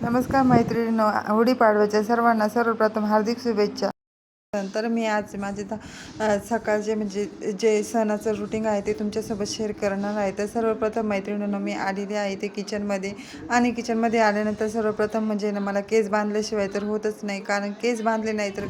नमस्कार मैत्रिणींनो, गुढीपाडव्याच्या सर्वांना सर्वप्रथम हार्दिक शुभेच्छा. तर मी आज माझे सकाळचे म्हणजे जे सणाचं रुटीन आहे ते तुमच्यासोबत शेअर करणार आहे. तर सर्वप्रथम मैत्रिणींनो, मी आलेली आहे ते किचनमध्ये. आणि किचनमध्ये आल्यानंतर सर्वप्रथम म्हणजे ना, मला केस बांधल्याशिवाय तर होतच नाही, कारण केस बांधले नाही तर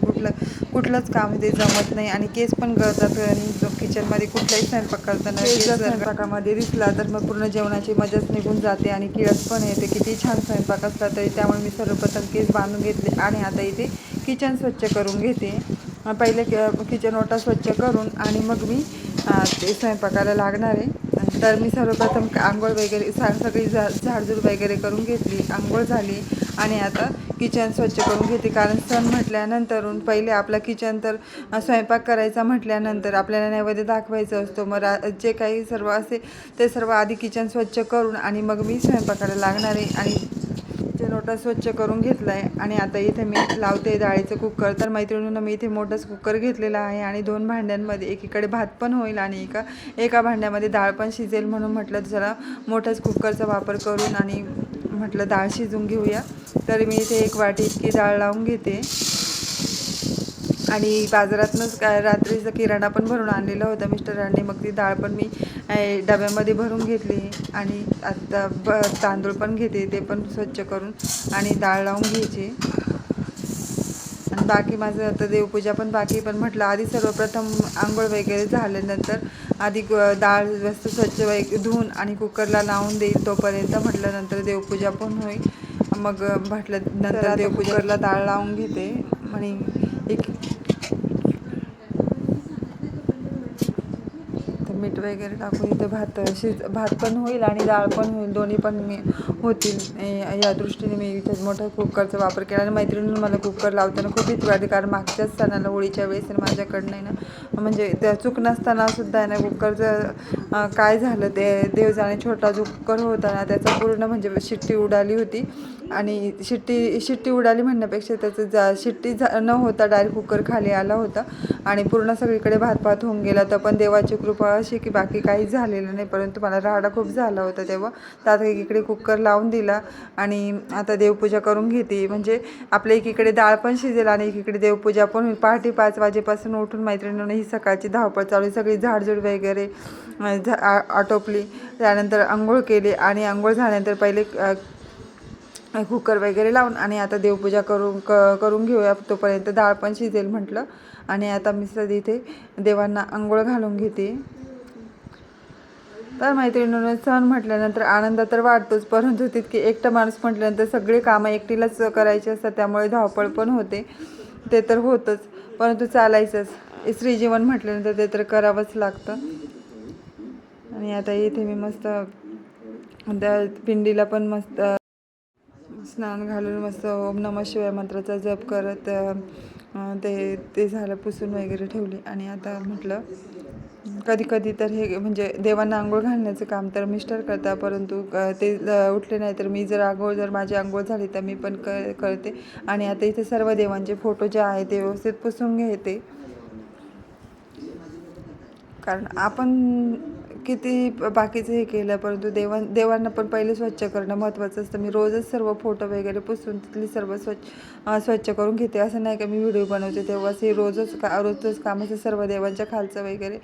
कुठलंच काम ते जमत नाही आणि केस पण गळतात. आणि किचनमध्ये कुठलाही स्वयंपाक करताना केस स्वयंपाकामध्ये दिसला तर मग पूर्ण जेवणाची मजाच निघून जाते आणि किळस पण येते. किती छान स्वयंपाक असला तरी. त्यामुळे मी सर्वप्रथम केस बांधून घेतले आणि आता इथे किचन स्वच्छ करून घेते. पहिले किचन ओटा स्वच्छ करून आणि मग मी ते स्वयंपाकाला लागणार आहे. तर मी सर्वप्रथम आंघोळ वगैरे सगळी झाडझूड वगैरे करून घेतली, आंघोळ झाली आणि आता किचन स्वच्छ करून घेते. कारण सण म्हटल्यानंतरून पहिले आपलं किचन तर स्वयंपाक करायचा म्हटल्यानंतर आपल्याला नैवेद्य दाखवायचं असतो. मग जे काही सर्व असे ते सर्व आधी किचन स्वच्छ करून आणि मग मी स्वयंपाकाला लागणार आहे. आणि किचन ओटा स्वच्छ करून घेतला आहे आणि आता इथे मी लावते डाळीचं कुकर. तर मैत्रिणींना मी इथे मोठंच कुकर घेतलेला आहे आणि 2 भांड्यांमध्ये एकीकडे भात पण होईल आणि एका भांड्यामध्ये डाळ पण शिजेल, म्हणून म्हटलं जरा मोठंच कुकरचा वापर करून आणि म्हटलं डाळ शिजून घेऊया. तर मी इथे 1 वाटी इतकी डाळ लावून घेते. आणि बाजारातूनच रात्रीचा किराणा पण भरून आणलेला होता मिस्टरांनी. मग ती डाळ पण मी डब्यामध्ये भरून घेतली आणि आता तांदूळ पण घेते, ते पण स्वच्छ करून आणि डाळ लावून घ्यायची. आणि बाकी माझं आता देवपूजा पण बाकी, पण म्हटलं आधी सर्वप्रथम आंघोळ वगैरे झाल्यानंतर आधी डाळ मस्त स्वच्छ धुवून आणि कुकरला लावून देईल. तोपर्यंत म्हटलं नंतर देवपूजा पण होईल. मग म्हटलं नंतर देवपूजाला डाळ लावून घेते आणि मीठ वगैरे टाकून इथे भात पण होईल आणि डाळ पण होईल, दोन्ही पण मी होतील या दृष्टीने मी इथे मोठा कुकरचा वापर केला. आणि मैत्रिणींनी मला कुकर लावताना खूप भीती वाटते, कारण मागच्याच सणाला होळीच्या वेळेस माझ्याकडनं आहे ना, म्हणजे त्या चूक नसतानासुद्धा आहे ना कुकरचं काय झालं ते देव जाणे, छोटा जो कुकर होता ना त्याचा पूर्ण म्हणजे शिट्टी उडाली होती. आणि शिट्टी उडाली म्हणण्यापेक्षा त्याचं शिट्टी न होता डायरेक्ट कुकर खाली आला होता आणि पूर्ण सगळीकडे भात होऊन गेला. तर पण देवाची कृपा अशी की बाकी काहीच झालेलं नाही, परंतु मला राडा खूप झाला होता तेव्हा. तर आता एकीकडे कुकर लावून दिला आणि आता देवपूजा करून घेते. म्हणजे आपल्या एकीकडे डाळ पण शिजेल आणि एकीकडे देवपूजा पण होईल. पहाटे 5 वाजेपासून उठून मैत्रिणींना ही सकाळची धावपळ चालू, सगळी झाडझूड वगैरे आटोपली. त्यानंतर आंघोळ केली आणि आंघोळ झाल्यानंतर पहिले कुकर वगैरे लावून आणि आता देवपूजा करून घेऊया. तोपर्यंत डाळ पण शिजेल म्हटलं. आणि आता मी इथे देवांना आंघोळ घालून घेते. तर मैत्रिणींनो, सण म्हटल्यानंतर आनंद तर वाटतोच, परंतु तितके एकटं माणूस म्हटल्यानंतर सगळे कामं एकटीलाच करायची असतात, त्यामुळे धावपळ पण होते. ते तर होतंच, परंतु चालायचंच. स्त्रीजीवन म्हटल्यानंतर ते तर करावंच लागतं. आणि आता इथे मी मस्त त्या पिंडीला पण मस्त स्नान घालून मस्त ओम नमः शिवाय मंत्राचा जप करत ते झालं, पुसून वगैरे ठेवली. आणि आता म्हटलं कधी तर हे म्हणजे देवांना आंघोळ घालण्याचं काम तर मिस्टर करतात, परंतु ते उठले नाही तर मी जर माझी आंघोळ झाली तर मी पण करते. आणि आता इथे सर्व देवांचे फोटो जे आहे ते व्यवस्थित पुसून घेते, कारण आपण किती बाकीचं हे केलं परंतु देवांना पण पहिले स्वच्छ करणं महत्त्वाचं असतं. मी रोजच सर्व फोटो वगैरे पुसून तिथली सर्व स्वच्छ करून घेते. असं नाही का मी व्हिडिओ बनवते तेव्हाच हे रोजच कामाचं सर्व देवांच्या खालचं वगैरे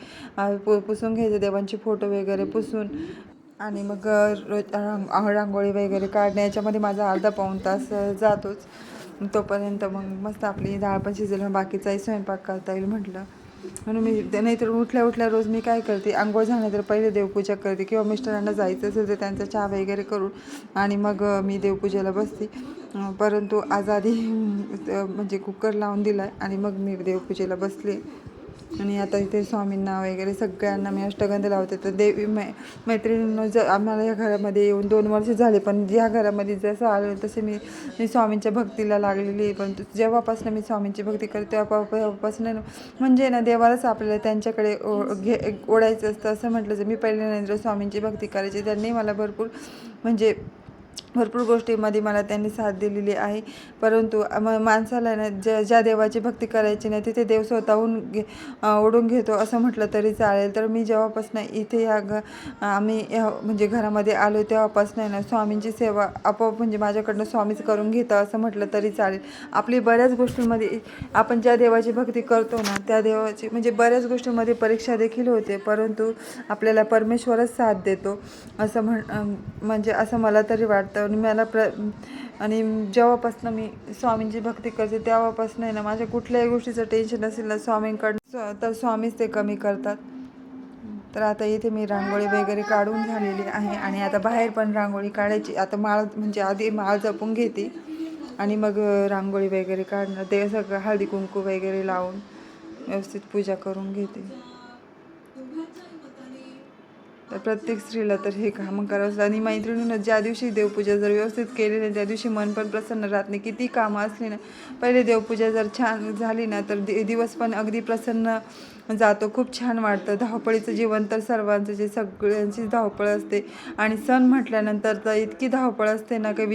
पुसून घ्यायचं, देवांचे फोटो वगैरे पुसून. आणि मग रांगोळी वगैरे काढणे याच्यामध्ये माझा अर्धा पाऊण तास जातोच. तोपर्यंत मग मस्त आपली डाळ पण शिजेल, बाकीचाही स्वयंपाक करता येईल म्हटलं. म्हणून मी नाहीतर उठल्या रोज मी काय करते, आंघोळ झाल्यानंतर पहिले देवपूजा करते किंवा मिस्टरांना जायचं असेल तर त्यांचा चहा वगैरे करून आणि मग मी देवपूजेला बसते. परंतु आज आधी म्हणजे कुकर लावून दिला आहे आणि मग मी देवपूजेला बसले. आणि आता इथे स्वामींना वगैरे सगळ्यांना मी अष्टगंध लावते. तर देवी मैत्रिणींना आम्हाला या घरामध्ये येऊन 2 वर्ष झाले, पण या घरामध्ये जसं आलं तसे मी स्वामींच्या भक्तीला लागलेली आहे. पण जेव्हापासून मी स्वामींची भक्ती करते तेव्हापासून म्हणजे ना देवालाच आपल्याला त्यांच्याकडे ओढायचं असतं. असं म्हटलं तर मी पहिले नरेंद्र स्वामींची भक्ती करायची, त्यांनी मला भरपूर म्हणजे भरपूर गोष्टीमध्ये मला त्यांनी साथ दिलेली आहे. परंतु माणसाला ना ज्या देवाची भक्ती करायची नाही तिथे देव स्वतःहून ओढून घेतो असं म्हटलं तरी चालेल. तर मी जेव्हापासून इथे आम्ही म्हणजे घरामध्ये आलो तेव्हापासून ना स्वामींची सेवा आपोआप म्हणजे माझ्याकडनं स्वामीच करून घेतं असं म्हटलं तरी चालेल. आपली बऱ्याच गोष्टींमध्ये आपण ज्या देवाची भक्ती करतो ना त्या देवाची म्हणजे बऱ्याच गोष्टींमध्ये परीक्षा देखील होते, परंतु आपल्याला परमेश्वरच साथ देतो असं म्हणजे असं मला तरी वाटतं. आणि मला आणि जेव्हापासून मी स्वामींची भक्ती करते तेव्हापासून आहे ना माझ्या कुठल्याही गोष्टीचं टेन्शन असेल ना स्वामींकडनं तर स्वामीच ते कमी करतात. तर आता इथे मी रांगोळी वगैरे काढून झालेली आहे आणि आता बाहेर पण रांगोळी काढायची. आता माळ म्हणजे आधी माळ जपून घेते आणि मग रांगोळी वगैरे काढणं ते सगळं हळदी कुंकू वगैरे लावून व्यवस्थित पूजा करून घेते. तर प्रत्येक स्त्रीला तर हे काम करावंच. आणि मैत्रिणीनं ज्या दिवशी देवपूजा जर व्यवस्थित केली नाही त्या दिवशी मन पण प्रसन्न राहत नाही. किती कामं असली ना पहिले देवपूजा जर छान झाली ना तर दिवस पण अगदी प्रसन्न जातो. खूप छान वाटतं. धावपळीचं जीवन तर सर्वांचं जे सगळ्यांची धावपळ असते आणि सण म्हटल्यानंतर तर इतकी धावपळ असते ना काही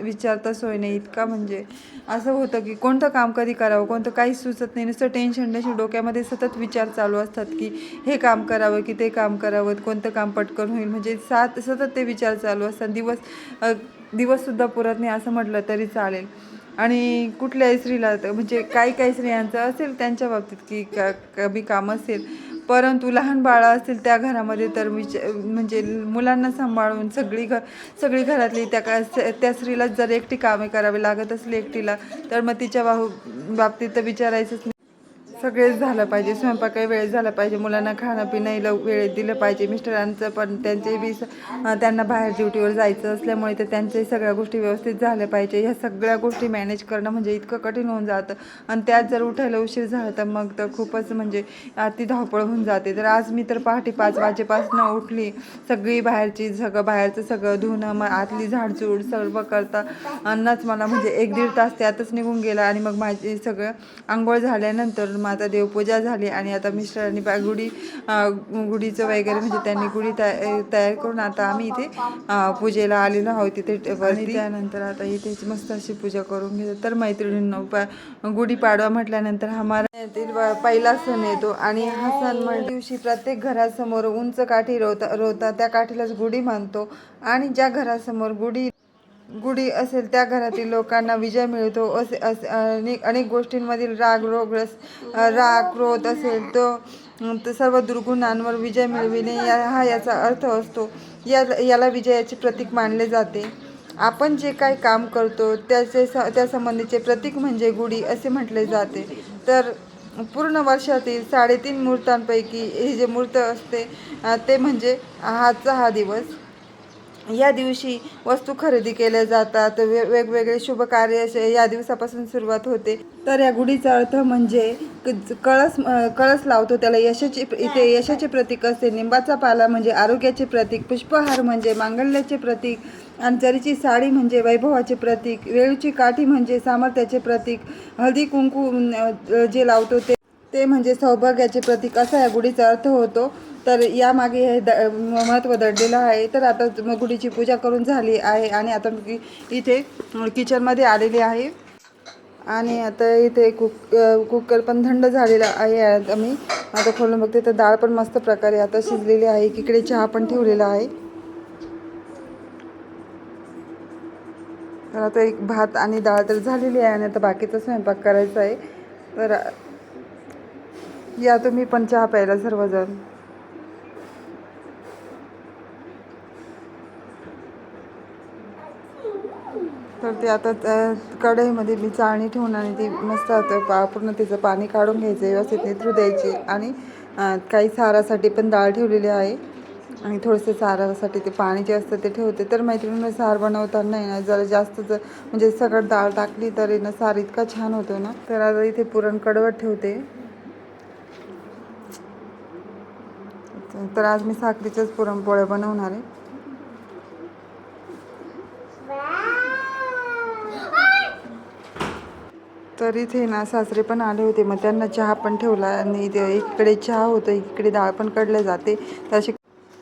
विचारता सोय नाही. इतका म्हणजे असं होतं की कोणतं काम कधी करावं कोणतं काहीच सुचत नाही. नुसतं टेन्शन डोक्यामध्ये सतत विचार चालू असतात की हे काम करावं की ते काम करावं, कोणतं काम पटकन होईल, म्हणजे सतत ते विचार चालू असतात. दिवससुद्धा पुरत नाही असं म्हटलं तरी चालेल. आणि कुठल्याही स्त्रीला म्हणजे काही स्त्रियांचं असेल त्यांच्या बाबतीत की कमी काम असेल, परंतु लहान बाळं असतील त्या घरामध्ये तर म्हणजे मुलांना सांभाळून सगळी घरातली त्या स्त्रीला जर एकटी कामे करावी लागत असली एकटीला तर मग तिच्या बाबतीत तर विचारायचंच नाही. सगळेच झालं पाहिजे. स्वयंपाकही वेळेत झाला पाहिजे, मुलांना खाणं पिणंही वेळेत दिलं पाहिजे. मिस्टरांचं पण त्यांना बाहेर ड्युटीवर जायचं असल्यामुळे तर त्यांच्याही सगळ्या गोष्टी व्यवस्थित झाल्या पाहिजे. ह्या सगळ्या गोष्टी मॅनेज करणं म्हणजे इतकं कठीण होऊन जातं. आणि त्यात जर उठायला उशीर झाला तर मग तर खूपच म्हणजे ती धावपळ होऊन जाते. तर आज मी तर पहाटे 5 वाजेपासून उठली. बाहेरचं सगळं धुणं, मग आतली झाडझूड सर्व करता अन्नच मला म्हणजे 1-1.5 तास त्यातच निघून गेला. आणि मग माझी सगळं आंघोळ झाल्यानंतर आता देवपूजा झाली आणि आता मिस्टरांनी गुढीचं वगैरे म्हणजे त्यांनी गुढी तयार करून आता आम्ही इथे पूजेला आलेलो आहोत तिथे वरती. त्यानंतर आता इथे मस्त अशी पूजा करून घेतो. तर मैत्रिणींना गुढीपाडवा म्हटल्यानंतर आम्हाला पहिला सण येतो आणि हा सण दिवशी प्रत्येक घरासमोर उंच काठी रोवतात. त्या काठीलाच गुढी मानतो आणि ज्या घरासमोर गुढी असेल त्या घरातील लोकांना विजय मिळतो. अनेक गोष्टींमधील राग क्रोध असेल तो सर्व दुर्गुणांवर विजय मिळविणे हा याचा अर्थ असतो. याला विजयाचे प्रतीक मानले जाते. आपण जे काही काम करतो त्या संबंधीचे प्रतीक म्हणजे गुढी असे म्हटले जाते. तर पूर्ण वर्षातील 3.5 मुहूर्तांपैकी हे जे मुहूर्त असते ते म्हणजे आजचा हा दिवस. या दिवशी वस्तू खरेदी केल्या जातात. वेगवेगळे शुभ कार्य या दिवसापासून सुरुवात होते. तर या गुढीचा अर्थ म्हणजे कळस लावतो त्याला यशाचे प्रतीक असते. निंबाचा पाला म्हणजे आरोग्याचे प्रतीक, पुष्पहार म्हणजे मांगल्याचे प्रतीक, आणि जरीची साडी म्हणजे वैभवाचे प्रतीक, वेळूची काठी म्हणजे सामर्थ्याचे प्रतीक, हळदी कुंकू जे लावतो ते म्हणजे सौभाग्याचे प्रतीक असा या गुढीचा अर्थ होतो. तर यामागे हे महत्त्व दडलेलं आहे. तर आता गुढीची पूजा करून झाली आहे आणि आता इथे किचनमध्ये आलेली आहे आणि आता इथे कुकर पण थंड झालेला आहे. आता मी खोलून बघते तर डाळ पण मस्त प्रकारे आता शिजलेली आहे. इकडे चहा पण ठेवलेला आहे. तर आता एक भात आणि डाळ तर झालेली आहे आणि आता बाकीचा स्वयंपाक करायचा आहे. तर या तुम्ही पण चहा प्यायला सर्वजण. तर ते आता कढईमध्ये मी चाळणी ठेवून आणि ती मस्त पूर्ण तिचं पाणी काढून घ्यायचं, व्यवस्थित निथरू द्यायची. आणि काही सारासाठी पण डाळ ठेवलेली आहे आणि थोडंसं सारासाठी ते पाणी जे असतं ते ठेवते. तर मैत्रिणींना सार बनवताना आहे ना जरा जास्त म्हणजे सगळं डाळ टाकली तरी ना सार इतका छान होतो ना. तर आता इथे पुरण कडवत ठेवते. तर आज मी साखरेच्याच पुरणपोळ्या बनवणार आहे. तर इथे ना सासरे पण आले होते, मग त्यांना चहा पण ठेवला आणि इकडे चहा होतं, इकडे डाळ पण काढल्या जाते.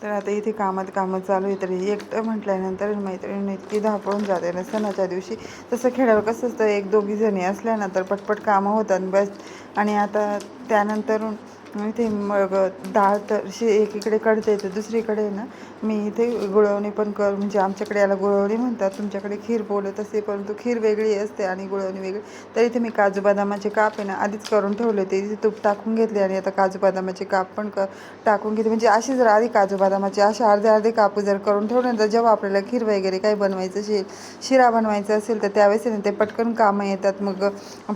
तर तर आता इथे कामं चालू आहे. तर एकटं म्हटल्यानंतर मैत्रिणी इतकी धावपळून जाते ना सणाच्या दिवशी. तसं खेड्यावर कसं असतं, एक दोघी जणी असल्या ना तर पटपट कामं होतात बस. आणि आता त्यानंतर इथे मग डाळ तर एकीकडे कढते तर दुसरीकडे ना मी इथे गुळवणी पण म्हणजे आमच्याकडे याला गुळवणी म्हणतात, तुमच्याकडे खीर बोलत असते, परंतु खीर वेगळी असते आणि गुळवणी वेगळी. तर इथे मी काजू बदामाचे काप आहे ना आधीच करून ठेवले होते. इथे तूप टाकून घेतले आणि आता काजू बदामाचे काप पण टाकून घेते. म्हणजे अशी जर आधी काजू बदामाचे असे अर्धे काप जर करून ठेवले तर जेव्हा आपल्याला खीर वगैरे काही बनवायचं असेल, शिरा बनवायचा असेल तर त्यावेळेस ते पटकन कामं येतात. मग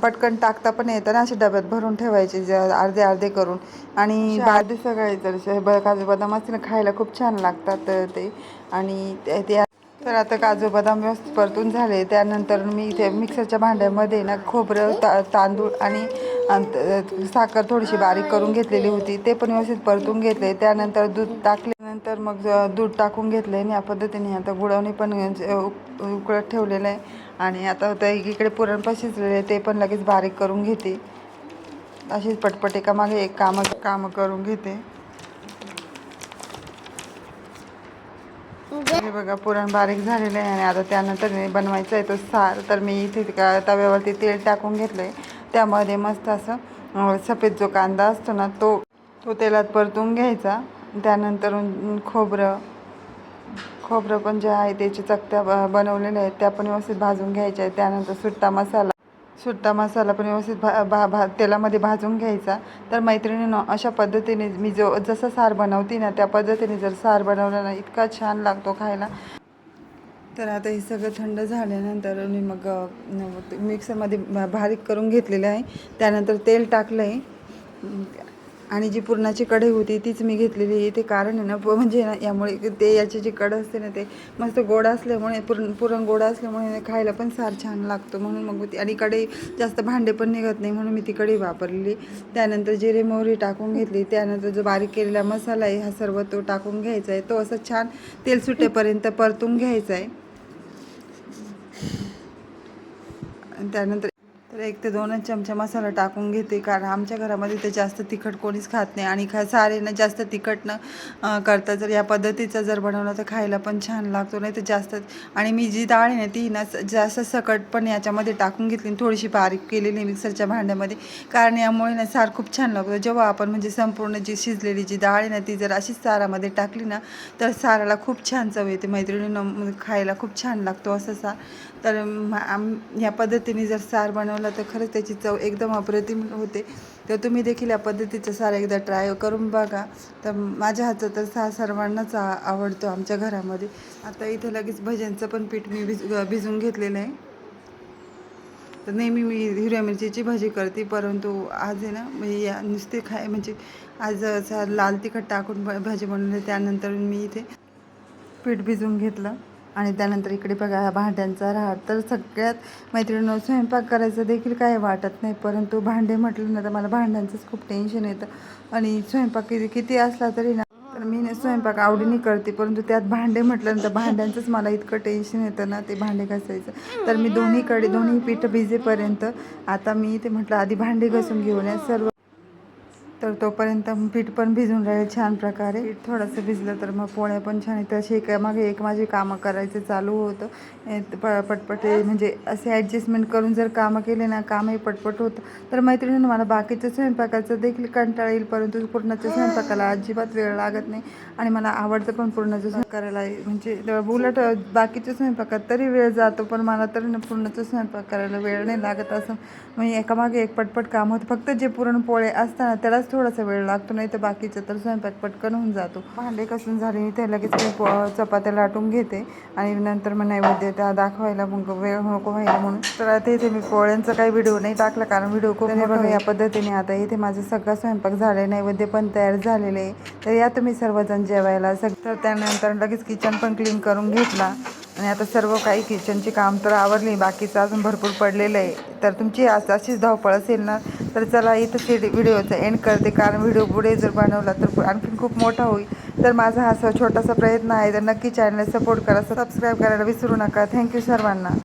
पटकन टाकता पण येतात. असे डब्यात भरून ठेवायचे अर्धे करून. आणि आधी सगळे तर काजू बदाम असते ना खायला खूप छान लागतात ते. आणि ते तर आता काजू बदाम व्यवस्थित परतून झाले. त्यानंतर मी इथे मिक्सरच्या भांड्यामध्ये ना खोबरं तांदूळ आणि साखर थोडीशी बारीक करून घेतलेली होती, ते पण व्यवस्थित परतून घेतले. त्यानंतर दूध टाकल्यानंतर मग दूध टाकून घेतले आणि या पद्धतीने आता गुळवणी पण उकळत ठेवलेलं आहे. आणि आता इकडे पुरण पण शिजलेले ते पण लगेच बारीक करून घेते. अशीच पटपट एकामागे एक कामं करून घेते. हे बघा पुरण बारीक झालेलं आहे. आणि आता त्यानंतर बनवायचं आहे तो सार. तर मी इथे तव्यावरती तेल टाकून घेतलं आहे. त्यामध्ये मस्त असं सफेद जो कांदा असतो ना तो तेलात परतून घ्यायचा. त्यानंतर खोबरं पण जे आहे त्याची चकत्या बनवलेल्या आहेत त्या पण व्यवस्थित भाजून घ्यायच्या आहेत. त्यानंतर सुट्टा मसाला पण व्यवस्थित तेलामध्ये भाजून घ्यायचा. तर मैत्रिणींनो अशा पद्धतीने मी जसं सार बनवते ना त्या पद्धतीने जर सार बनवलं ना इतका छान लागतो खायला. तर आता हे सगळं थंड झाल्यानंतर मी मग मिक्सरमध्ये बारीक करून घेतलेलं आहे. त्यानंतर तेल टाकलं आहे आणि जी पुरणाची कढई होती तीच मी घेतलेली आहे. ते कारण आहे ना म्हणजे ना यामुळे ते याची जी कढई असते ना ते मस्त गोड असल्यामुळे पुरण गोड असल्यामुळे खायला पण सार छान लागतो म्हणून मग ती. आणि कढई जास्त भांडे पण निघत नाही म्हणून मी ती कढई वापरलेली. त्यानंतर जिरे मोहरी टाकून घेतली. त्यानंतर जो बारीक केलेला मसाला आहे हा सर्व तो टाकून घ्यायचा आहे. तो असं छान तेल सुटेपर्यंत परतून घ्यायचा आहे. त्यानंतर 1 ते 2च चमचा मसाला टाकून घेते, कारण आमच्या घरामध्ये ते जास्त तिखट कोणीच खात नाही. आणि सारे ना जास्त तिखट न करता जर या पद्धतीचा जर बनवलं तर खायला पण छान लागतो. नाही तर जास्त. आणि मी जी डाळ आहे ना ती ना जास्त सकट पण याच्यामध्ये टाकून घेतली, थोडीशी बारीक केलेली मिक्सरच्या भांड्यामध्ये. कारण यामुळे ना सार खूप छान लागतो. जेव्हा आपण म्हणजे संपूर्ण जी शिजलेली जी डाळ आहे ना ती जर अशीच सारामध्ये टाकली ना तर साराला खूप छान चव येते मैत्रिणींना, खायला खूप छान लागतो असं सार. तर ह्या पद्धतीने जर सार बनवला तर खरंच त्याची चव एकदम अप्रतिम होते. तर तुम्ही देखील या पद्धतीचं सार एकदा ट्राय करून बघा. तर माझ्या हातचं तर सार सर्वांनाच आवडतो आमच्या घरामध्ये. आता इथे लगेच भज्यांचं पण पीठ मी भिजून घेतलेलं आहे. तर नेहमी मी हिरव्या मिरचीची भजी करते, परंतु आज आहे ना मी नुसते म्हणजे आज लाल तिखट टाकून भजी बनवले. त्यानंतर मी इथे पीठ भिजवून घेतलं. आणि त्यानंतर इकडे बघा भांड्यांचा राहाड. तर सगळ्यात मैत्रिणींनो स्वयंपाक करायचं देखील काही वाटत नाही, परंतु भांडे म्हटलं ना तर मला भांड्यांचंच खूप टेन्शन येतं. आणि स्वयंपाक किती असला तरी ना तर मी स्वयंपाक आवडीने करते, परंतु त्यात भांडे म्हटलं ना तर भांड्यांचंच मला इतकं टेन्शन येतं ना ते भांडे घासायचं. तर मी दोन्ही पीठ भिजेपर्यंत आता मी ते म्हटलं आधी भांडे घासून घेऊन सर्व. तर तोपर्यंत पीठ पण भिजून राहील छान प्रकारे. पीठ थोडंसं भिजलं तर मग पोळ्या पण छान येतं. अशी एकामागे एक माझी कामं करायचं चालू होतं. पटपट म्हणजे असे ॲडजस्टमेंट करून जर कामं केले ना कामही पटपट होतं. तर मैत्रिणींनो मला बाकीचं स्वयंपाकाचं देखील कंटाळा येईल, परंतु पुरणाच्या स्वयंपाकाला अजिबात वेळ लागत नाही. आणि मला आवडतं पण पुरणाचं स्वयंपाक करायला. म्हणजे उलट बाकीच्या स्वयंपाकात तरी वेळ जातो, पण मला तर पुरणाचं स्वयंपाक करायला वेळ नाही लागत. असं म्हणजे एकामागे एक पटपट काम होतं. फक्त जे पुरणपोळे असताना त्यालाच थोडासा वेळ लागतो, नाही तर बाकीचं तर स्वयंपाक पटकन होऊन जातो. भांडे कसून झाले ते लगेच मी चपात्या लाटून घेते आणि नंतर मग नैवेद्य दाखवायला मग वेळ नको व्हायला म्हणून. तर आता इथे मी पोळ्यांचा काही व्हिडिओ नाही टाकला, कारण व्हिडिओ खूप मोठा बघा. या पद्धतीने आता इथे माझं सगळा स्वयंपाक झाला, नैवेद्य पण तयार झालेले आहे. तर या तुम्ही सर्वजण जेवायला. तर त्यानंतर लगेच किचन पण क्लीन करून घेतला. आणि आता सर्व काही किचनची काम तर आवरली, बाकीचं अजून भरपूर पडलेलं आहे. तर तुमची अशीच धावपळ असेल ना तर चला इथं व्हिडिओचा एंड करते, कारण व्हिडिओ पुढे जर बनवला तर आणखीन खूप मोठा होईल. तर माझा हा छोटासा प्रयत्न आहे. तर नक्की चॅनलला सपोर्ट करा, सबस्क्राईब करायला विसरू नका. थँक्यू सर्वांना.